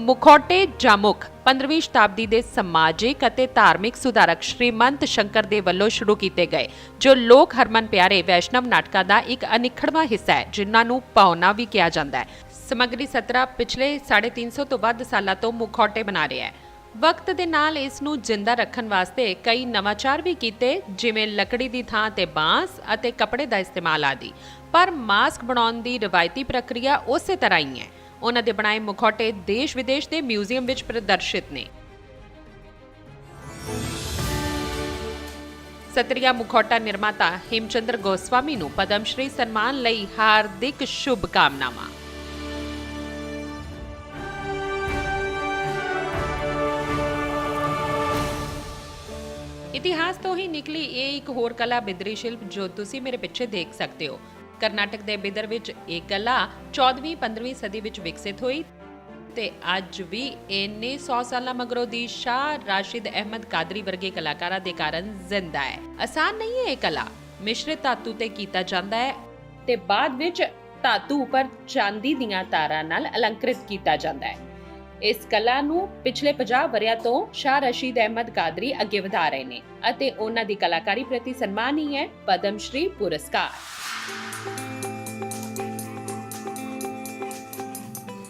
ਮੁਖੌਟੇ ਜਾਂ ਮੁੱਖ 15ਵੀਂ ਸ਼ਤਾਬਦੀ ਦੇ ਸਮਾਜਿਕ ਅਤੇ ਧਾਰਮਿਕ ਸੁਧਾਰਕ ਸ਼੍ਰੀਮੰਤ ਸ਼ੰਕਰ ਦੇ ਵੱਲੋਂ ਸ਼ੁਰੂ ਕੀਤੇ ਗਏ ਜੋ ਲੋਕ ਹਰਮਨ ਪਿਆਰੇ ਵੈਸ਼ਨਵ ਨਾਟਕਾਂ ਦਾ ਇੱਕ ਅਨਿੱਖੜਵਾਂ ਹਿੱਸਾ ਹੈ, ਜਿਨ੍ਹਾਂ ਨੂੰ ਪਾਉਣਾ ਵੀ ਕਿਹਾ ਜਾਂਦਾ ਹੈ। ਸਮੱਗਰੀ ਸਤਰਾ ਪਿਛਲੇ 350 ਤੋਂ ਵੱਧ ਸਾਲਾਂ ਤੋਂ ਮੁਖੌਟੇ ਬਣਾ ਰਿਹਾ ਹੈ। ਵਕਤ ਦੇ ਨਾਲ ਇਸ ਨੂੰ ਜਿੰਦਾ ਰੱਖਣ ਵਾਸਤੇ ਕਈ ਨਵਾਚਾਰ ਵੀ ਕੀਤੇ, ਜਿਵੇਂ ਲੱਕੜੀ ਦੀ ਥਾਂ ਤੇ ਬਾਂਸ ਅਤੇ ਕੱਪੜੇ ਦਾ ਇਸਤੇਮਾਲ ਆਦਿ, ਪਰ ਮਾਸਕ ਬਣਾਉਣ ਦੀ ਰਵਾਇਤੀ ਪ੍ਰਕਿਰਿਆ ਉਸੇ ਤਰ੍ਹਾਂ ਹੀ ਹੈ। ਉਹਨਾਂ ਦੇ ਬਣਾਏ ਮੁਖੌਟੇ ਦੇਸ਼ ਵਿਦੇਸ਼ ਦੇ ਮਿਊਜ਼ੀਅਮ ਵਿੱਚ ਪ੍ਰਦਰਸ਼ਿਤ ਨੇ। ਸਤਰੀਆ ਮੁਖੌਟਾ ਨਿਰਮਾਤਾ ਹੇਮਚੰਦਰ ਗੋਸਵਾਮੀ ਨੂੰ ਪਦਮ ਸ਼੍ਰੀ ਸਨਮਾਨ ਲਈ ਹਾਰਦਿਕ ਸ਼ੁਭ ਕਾਮਨਾਵਾਂ। ਇਤਿਹਾਸ ਤੋਂ ਹੀ ਨਿਕਲੀ ਇਹ ਇੱਕ ਹੋਰ ਕਲਾ ਬਿਦਰੀ ਸ਼ਿਲਪ ਜੋ ਤੁਸੀਂ ਮੇਰੇ ਪਿੱਛੇ ਦੇਖ ਸਕਦੇ ਹੋ। ਕਰਨਾਟਕ ਦੇ ਬਿਦਰ ਵਿੱਚ ਇਹ ਕਲਾ 14ਵੀਂ 15ਵੀਂ ਸਦੀ ਵਿੱਚ ਵਿਕਸਿਤ ਹੋਈ ਤੇ ਅੱਜ ਵੀ ਇੰਨੇ 100 ਸਾਲਾਂ ਮਗਰੋਂ ਦੀ ਸ਼ਾਹ ਰਾਸ਼ਿਦ ਅਹਿਮਦ ਕਾਦਰੀ ਵਰਗੇ ਕਲਾਕਾਰਾਂ ਦੇ ਕਾਰਨ ਜ਼ਿੰਦਾ ਹੈ। ਆਸਾਨ ਨਹੀਂ ਹੈ ਇਹ ਕਲਾ। ਮਿਸ਼ਰਿਤ ਧਾਤੂ ਤੇ ਕੀਤਾ ਜਾਂਦਾ ਹੈ ਤੇ ਬਾਅਦ ਵਿੱਚ ਧਾਤੂ ਉੱਪਰ ਚਾਂਦੀ ਦੀਆਂ ਤਾਰਾਂ ਨਾਲ ਅਲੰਕ੍ਰਿਤ ਕੀਤਾ ਜਾਂਦਾ ਹੈ। ਇਸ ਕਲਾ ਨੂੰ ਪਿਛਲੇ 50 ਵਰ੍ਹਿਆਂ ਤੋਂ ਸ਼ਾਹ ਰਸ਼ੀਦ ਅਹਿਮਦ ਕਾਦਰੀ ਅੱਗੇ ਵਧਾ ਰਹੇ ਨੇ ਅਤੇ ਉਹਨਾਂ ਦੀ ਕਲਾਕਾਰੀ ਪ੍ਰਤੀ ਸਨਮਾਨ ਹੀ ਹੈ ਪਦਮ ਸ਼੍ਰੀ ਪੁਰਸਕਾਰ।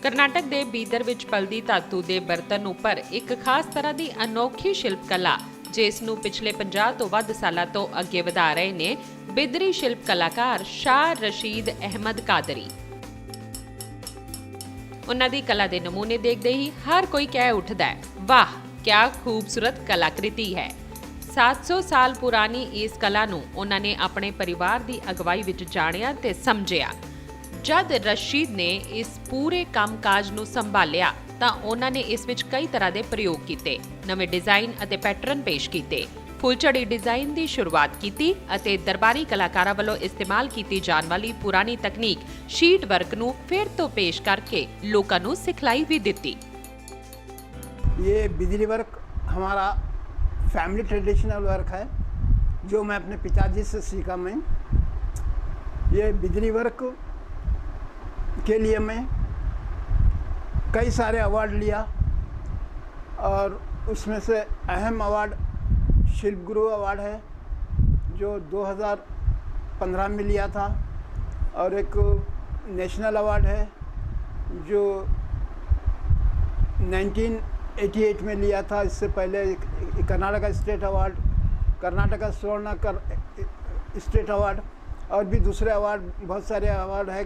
ਕਰਨਾਟਕ ਦੇ ਬੀਦਰ ਵਿੱਚ ਪਲਦੀ ਧਾਤੂ ਦੇ ਬਰਤਨ ਉੱਪਰ ਇੱਕ ਖਾਸ ਤਰ੍ਹਾਂ ਦੀ ਅਨੋਖੀ ਸ਼ਿਲਪ ਕਲਾ, ਜਿਸ ਨੂੰ ਪਿਛਲੇ 50 ਤੋਂ ਵੱਧ ਸਾਲਾਂ ਤੋਂ ਅੱਗੇ ਵਧਾ ਰਹੇ ਨੇ ਬਿਦਰੀ ਸ਼ਿਲਪ ਕਲਾਕਾਰ ਸ਼ਾਹ ਰਸ਼ੀਦ ਅਹਿਮਦ ਕਾਦਰੀ। ਉਹਨਾਂ ਦੀ ਕਲਾ ਦੇ ਨਮੂਨੇ ਦੇਖਦੇ ਹੀ ਹਰ ਕੋਈ ਕਹਿ ਉੱਠਦਾ ਹੈ, ਵਾਹ ਕਿਆ ਖੂਬਸੂਰਤ ਕਲਾਕ੍ਰਿਤੀ ਹੈ। 700 ਸਾਲ ਪੁਰਾਣੀ ਇਸ ਕਲਾ ਨੂੰ ਉਹਨਾਂ ਨੇ ਆਪਣੇ ਪਰਿਵਾਰ ਦੀ ਅਗਵਾਈ ਵਿੱਚ ਜਾਣਿਆ ਤੇ ਸਮਝਿਆ। ਜਦ ਰਸ਼ੀਦ ਨੇ ਇਸ ਪੂਰੇ ਕੰਮਕਾਜ ਨੂੰ ਸੰਭਾਲਿਆ ਤਾਂ ਉਹਨਾਂ ਨੇ ਇਸ ਵਿੱਚ ਕਈ ਤਰ੍ਹਾਂ ਦੇ ਪ੍ਰਯੋਗ ਕੀਤੇ, ਨਵੇਂ ਡਿਜ਼ਾਈਨ ਅਤੇ ਪੈਟਰਨ ਪੇਸ਼ ਕੀਤੇ, ਫੁੱਲਝੜੀ ਡਿਜ਼ਾਈਨ ਦੀ ਸ਼ੁਰੂਆਤ ਕੀਤੀ ਅਤੇ ਦਰਬਾਰੀ ਕਲਾਕਾਰਾਂ ਵੱਲੋਂ ਇਸਤੇਮਾਲ ਕੀਤੀ ਜਾਣ ਵਾਲੀ ਪੁਰਾਣੀ ਤਕਨੀਕ ਸ਼ੀਟ ਵਰਕ ਨੂੰ ਫਿਰ ਤੋਂ ਪੇਸ਼ ਕਰਕੇ ਲੋਕਾਂ ਨੂੰ ਸਿਖਲਾਈ ਵੀ ਦਿੱਤੀ। ये बिजली वर्क हमारा फैमिली ट्रेडिशनल वर्क है जो मैं अपने पिताजी से सीखा। मैं ये बिजली वर्क के लिए मैं कई सारे अवार्ड लिया और उसमें से अहम अवार्ड शिल्प गुरु अवार्ड है जो 2015 में लिया था और एक नेशनल अवार्ड है जो 1988 में लिया था। इससे पहले कर्नाटका स्टेट अवार्ड, कर्नाटका स्वर्ण स्टेट अवार्ड और भी दूसरे अवार्ड, बहुत सारे अवार्ड है।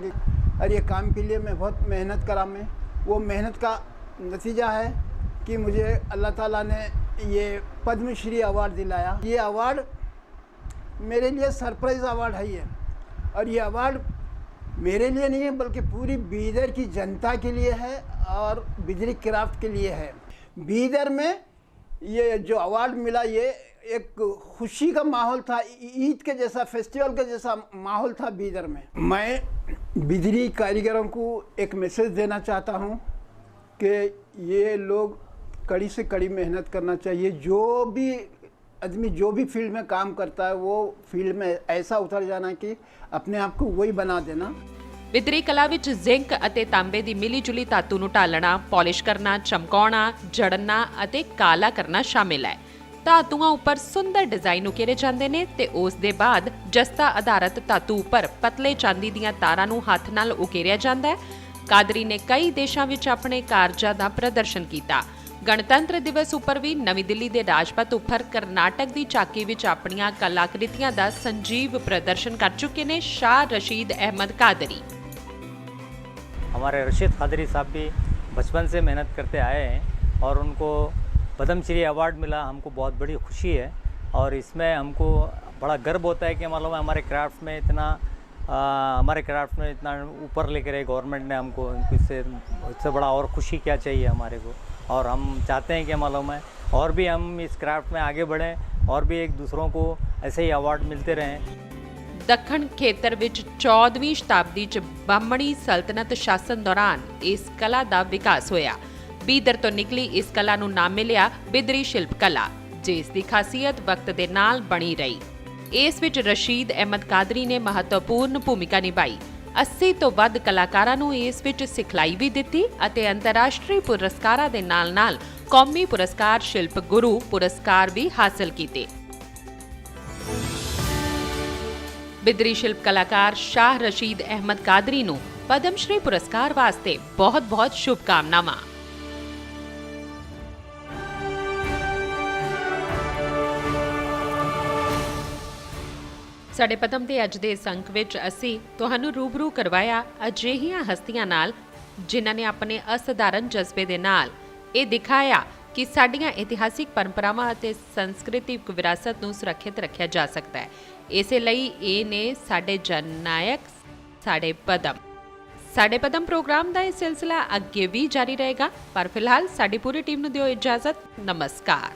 और ये काम के लिए मैं बहुत मेहनत करा। मैं वो मेहनत का नतीजा है कि मुझे अल्लाह ताला ने ये पद्मश्री अवार्ड दिलाया। ये अवार्ड मेरे लिए सरप्राइज़ अवार्ड है ये, और ये अवार्ड मेरे लिए नहीं है बल्कि पूरी बीदर की जनता के लिए है और बिजली क्राफ्ट के लिए है। बीदर में ये जो अवार्ड मिला ये एक खुशी का माहौल था, ईद के जैसा, फेस्टिवल के जैसा माहौल था बीदर में। मैं बिजली कारीगरों को एक मैसेज देना चाहता हूँ कि ये लोग कड़ी से कड़ी मेहनत करना चाहिए। जो भी आदमी जो भी फील्ड में काम करता है वो फील्ड में ऐसा उतर जाना कि अपने आप को वही बना देना। ਬਿਦਰੀ ਕਲਾ ਵਿੱਚ ਜ਼ਿੰਕ ਅਤੇ ਤਾਂਬੇ ਦੀ ਮਿਲੀ ਜੁਲੀ ਧਾਤੂ ਨੂੰ ਢਾਲਣਾ, ਪਾਲਿਸ਼ ਕਰਨਾ, ਚਮਕਾਉਣਾ, ਜੜਨਾ ਅਤੇ ਕਾਲਾ ਕਰਨਾ ਸ਼ਾਮਿਲ ਹੈ। ਧਾਤੂਆਂ ਉੱਪਰ ਸੁੰਦਰ ਡਿਜ਼ਾਈਨ ਉਕੇਰੇ ਜਾਂਦੇ ਨੇ ਤੇ ਉਸ ਦੇ ਬਾਅਦ ਜਸਤਾ ਆਧਾਰਿਤ ਧਾਤੂ ਉੱਪਰ ਪਤਲੇ ਚਾਂਦੀ ਦੀਆਂ ਤਾਰਾਂ ਨੂੰ ਹੱਥ ਨਾਲ ਉਕੇਰਿਆ ਜਾਂਦਾ ਹੈ। ਕਾਦਰੀ ਨੇ ਕਈ ਦੇਸ਼ਾਂ ਵਿੱਚ ਆਪਣੇ ਕਾਰਜਾਂ ਦਾ ਪ੍ਰਦਰਸ਼ਨ ਕੀਤਾ। ਗਣਤੰਤਰ ਦਿਵਸ ਉੱਪਰ ਵੀ ਨਵੀਂ ਦਿੱਲੀ ਦੇ ਰਾਜਪਥ ਉੱਪਰ ਕਰਨਾਟਕ ਦੀ ਝਾਕੀ ਵਿੱਚ ਆਪਣੀਆਂ ਕਲਾਕ੍ਰਿਤੀਆਂ ਦਾ ਸੰਜੀਵ ਪ੍ਰਦਰਸ਼ਨ ਕਰ ਚੁੱਕੇ ਨੇ ਸ਼ਾਹ ਰਸ਼ੀਦ ਅਹਿਮਦ ਕਾਦਰੀ। हमारे रशीद कादरी साहब भी बचपन से मेहनत करते आए हैं और उनको पद्मश्री अवार्ड मिला, हमको बहुत बड़ी खुशी है। और इसमें हमको बड़ा गर्व होता है कि मालूम है हमारे क्राफ्ट में इतना ऊपर लेकर गए गवर्नमेंट ने हमको। इससे बड़ा और खुशी क्या चाहिए हमारे को। और हम चाहते हैं कि मालूम है और भी हम इस क्राफ्ट में आगे बढ़ें और भी एक दूसरों को ऐसे ही अवार्ड मिलते रहें। ਦੱਖਣ ਖੇਤਰ ਵਿੱਚ 14ਵੀਂ ਸ਼ਤਾਬਦੀ 'ਚ ਬਾਹਮਣੀ ਸਲਤਨਤ ਸ਼ਾਸਨ ਦੌਰਾਨ ਇਸ ਕਲਾ ਦਾ ਵਿਕਾਸ ਹੋਇਆ। ਬੀਦਰ ਤੋਂ ਨਿਕਲੀ ਇਸ ਕਲਾ ਨੂੰ ਨਾਮ ਮਿਲਿਆ ਬਿਦਰੀ ਸ਼ਿਲਪ ਕਲਾ, ਜਿਸ ਦੀ ਖਾਸੀਅਤ ਵਕਤ ਦੇ ਨਾਲ ਬਣੀ ਰਹੀ। ਇਸ ਵਿੱਚ ਰਸ਼ੀਦ ਅਹਿਮਦ ਕਾਦਰੀ ਨੇ ਮਹੱਤਵਪੂਰਨ ਭੂਮਿਕਾ ਨਿਭਾਈ। 80 ਤੋਂ ਵੱਧ ਕਲਾਕਾਰਾਂ ਨੂੰ ਇਸ ਵਿੱਚ ਸਿਖਲਾਈ ਵੀ ਦਿੱਤੀ ਅਤੇ ਅੰਤਰਰਾਸ਼ਟਰੀ ਪੁਰਸਕਾਰਾਂ ਦੇ ਨਾਲ-ਨਾਲ ਕੌਮੀ ਪੁਰਸਕਾਰ ਸ਼ਿਲਪ ਗੁਰੂ ਪੁਰਸਕਾਰ ਵੀ ਹਾਸਲ ਕੀਤੇ। ਬਿਦਰੀ ਸ਼ਿਲਪ ਕਲਾਕਾਰ ਸ਼ਾਹ ਰਸ਼ੀਦ ਅਹਿਮਦ ਕਾਦਰੀ ਨੂੰ ਪਦਮ ਸ਼੍ਰੀ ਪੁਰਸਕਾਰ ਵਾਸਤੇ ਬਹੁਤ-ਬਹੁਤ ਸ਼ੁਭਕਾਮਨਾਵਾਂ। ਸਾਡੇ ਪਦਮ ਦੇ ਅੱਜ ਦੇ ਇਸ ਅੰਕ ਵਿੱਚ ਅਸੀਂ ਤੁਹਾਨੂੰ ਰੂਬਰੂ ਕਰਵਾਇਆ ਅਜਿਹੀਆਂ ਹਸਤੀਆਂ ਨਾਲ ਜਿਨ੍ਹਾਂ ਨੇ ਆਪਣੇ ਅਸਧਾਰਨ ਜਜ਼ਬੇ ਦੇ ਨਾਲ ਇਹ ਦਿਖਾਇਆ ਕਿ ਸਾਡੀਆਂ ਇਤਿਹਾਸਿਕ ਪਰੰਪਰਾਵਾਂ ਅਤੇ ਸੰਸਕ੍ਰਿਤਿਕ ਵਿਰਾਸਤ ਨੂੰ ਸੁਰੱਖਿਅਤ ਰੱਖਿਆ ਜਾ ਸਕਦਾ ਹੈ। ਇਸੇ ਲਈ ਇਹ ਨੇ ਸਾਡੇ ਜਨਨਾਇਕ ਸਾਡੇ ਪਦਮ। ਸਾਡੇ ਪਦਮ ਪ੍ਰੋਗਰਾਮ ਦਾ ਇਹ ਸਿਲਸਿਲਾ ਅੱਗੇ ਵੀ ਜਾਰੀ ਰਹੇਗਾ, ਪਰ ਫਿਲਹਾਲ ਸਾਡੀ ਪੂਰੀ ਟੀਮ ਨੂੰ ਦਿਓ ਇਜਾਜ਼ਤ। ਨਮਸਕਾਰ।